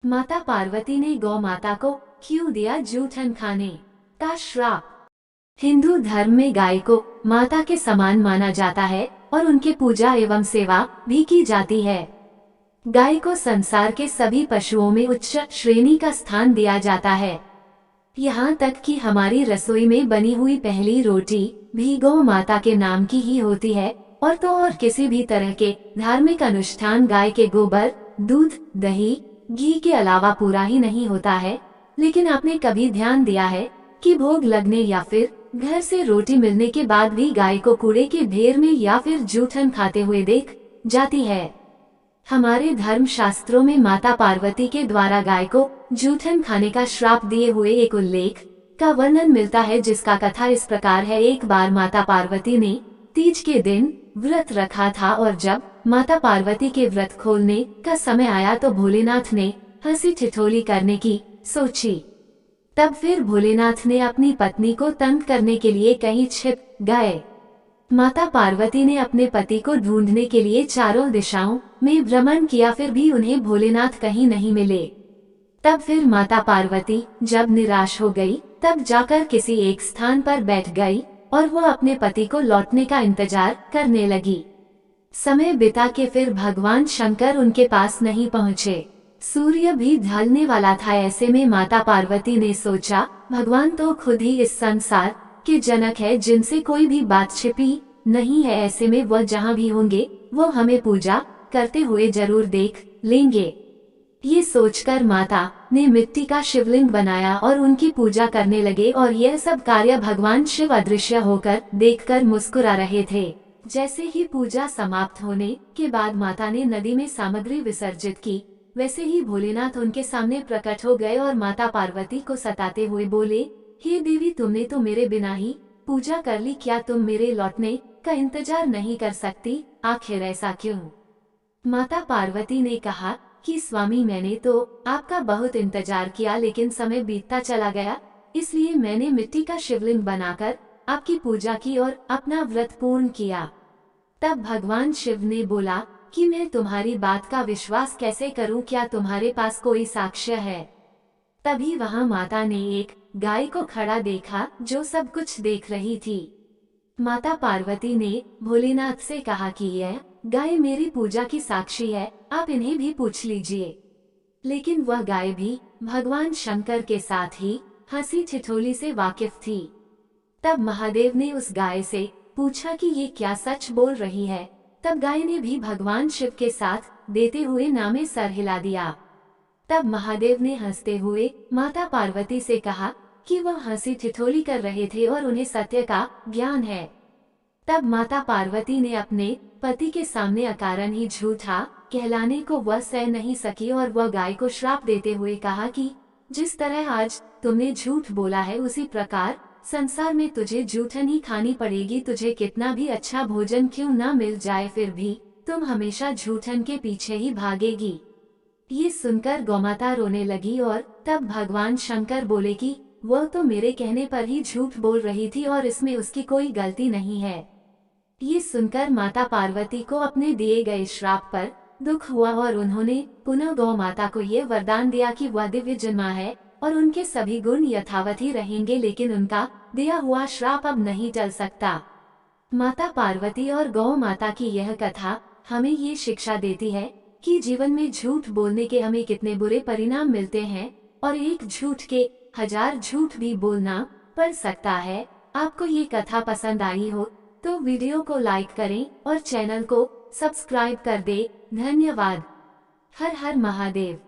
माता पार्वती ने गौ माता को क्यों दिया जूठन खाने का श्राप। हिंदू धर्म में गाय को माता के समान माना जाता है और उनकी पूजा एवं सेवा भी की जाती है। गाय को संसार के सभी पशुओं में उच्च श्रेणी का स्थान दिया जाता है। यहाँ तक कि हमारी रसोई में बनी हुई पहली रोटी भी गौ माता के नाम की ही होती है। और तो और किसी भी तरह के धार्मिक अनुष्ठान गाय के गोबर, दूध, दही, घी के अलावा पूरा ही नहीं होता है। लेकिन आपने कभी ध्यान दिया है कि भोग लगने या फिर घर से रोटी मिलने के बाद भी गाय को कूड़े के ढेर में या फिर जूठन खाते हुए देख जाती है। हमारे धर्म शास्त्रों में माता पार्वती के द्वारा गाय को जूठन खाने का श्राप दिए हुए एक उल्लेख का वर्णन मिलता है, जिसका कथा इस प्रकार है। एक बार माता पार्वती ने तीज के दिन व्रत रखा था और जब माता पार्वती के व्रत खोलने का समय आया तो भोलेनाथ ने हंसी ठिठोली करने की सोची। तब फिर भोलेनाथ ने अपनी पत्नी को तंग करने के लिए कहीं छिप गए। माता पार्वती ने अपने पति को ढूंढने के लिए चारों दिशाओं में भ्रमण किया, फिर भी उन्हें भोलेनाथ कहीं नहीं मिले। तब फिर माता पार्वती जब निराश हो गई तब जाकर किसी एक स्थान पर बैठ गई और वो अपने पति को लौटने का इंतजार करने लगी। समय बिता के फिर भगवान शंकर उनके पास नहीं पहुँचे। सूर्य भी ढलने वाला था। ऐसे में माता पार्वती ने सोचा, भगवान तो खुद ही इस संसार के जनक है, जिनसे कोई भी बात छिपी नहीं है। ऐसे में वह जहाँ भी होंगे वो हमें पूजा करते हुए जरूर देख लेंगे। ये सोचकर माता ने मिट्टी का शिवलिंग बनाया और उनकी पूजा करने लगे। और यह सब कार्य भगवान शिव अदृश्य होकर देखकर मुस्कुरा रहे थे। जैसे ही पूजा समाप्त होने के बाद माता ने नदी में सामग्री विसर्जित की, वैसे ही भोलेनाथ उनके सामने प्रकट हो गए और माता पार्वती को सताते हुए बोले, हे देवी, तुमने तो मेरे बिना ही पूजा कर ली, क्या तुम मेरे लौटने का इंतजार नहीं कर सकती? आखिर ऐसा क्यों? माता पार्वती ने कहा कि स्वामी, मैंने तो आपका बहुत इंतजार किया, लेकिन समय बीतता चला गया, इसलिए मैंने मिट्टी का शिवलिंग बनाकर आपकी पूजा की और अपना व्रत पूर्ण किया। तब भगवान शिव ने बोला कि मैं तुम्हारी बात का विश्वास कैसे करूं? क्या तुम्हारे पास कोई साक्ष्य है? तभी वहां माता ने एक गाय को खड़ा देखा जो सब कुछ देख रही थी। माता पार्वती ने भोलेनाथ से कहा कि यह गाय मेरी पूजा की साक्षी है, आप इन्हें भी पूछ लीजिए। लेकिन वह गाय भी भगवान शंकर के साथ ही हंसी ठिठोली से वाकिफ थी। तब महादेव ने उस गाय से पूछा कि ये क्या सच बोल रही है? तब गाय ने भी भगवान शिव के साथ देते हुए नामे सर हिला दिया। तब महादेव ने हंसते हुए माता पार्वती से कहा कि वह हंसी ठिठोली कर रहे थे और उन्हें सत्य का ज्ञान है। तब माता पार्वती ने अपने पति के सामने अकारण ही झूठा कहलाने को वह सह नहीं सकी और वह गाय को श्राप देते हुए कहा कि जिस तरह आज तुमने झूठ बोला है, उसी प्रकार संसार में तुझे जूठन ही खानी पड़ेगी। तुझे कितना भी अच्छा भोजन क्यों ना मिल जाए, फिर भी तुम हमेशा जूठन के पीछे ही भागेगी। ये सुनकर गौमाता रोने लगी और तब भगवान शंकर बोले कि वह तो मेरे कहने पर ही झूठ बोल रही थी और इसमें उसकी कोई गलती नहीं है। ये सुनकर माता पार्वती को अपने दिए गए श्राप पर दुख हुआ और उन्होंने पुनः गौ माता को ये वरदान दिया कि वह दिव्य जन्मा है और उनके सभी गुण यथावत ही रहेंगे, लेकिन उनका दिया हुआ श्राप अब नहीं टल सकता। माता पार्वती और गौ माता की यह कथा हमें ये शिक्षा देती है कि जीवन में झूठ बोलने के हमें कितने बुरे परिणाम मिलते हैं और एक झूठ के 1000 झूठ भी बोलना पड़ सकता है। आपको ये कथा पसंद आई हो तो वीडियो को लाइक करें और चैनल को सब्सक्राइब कर दें। धन्यवाद। हर हर महादेव।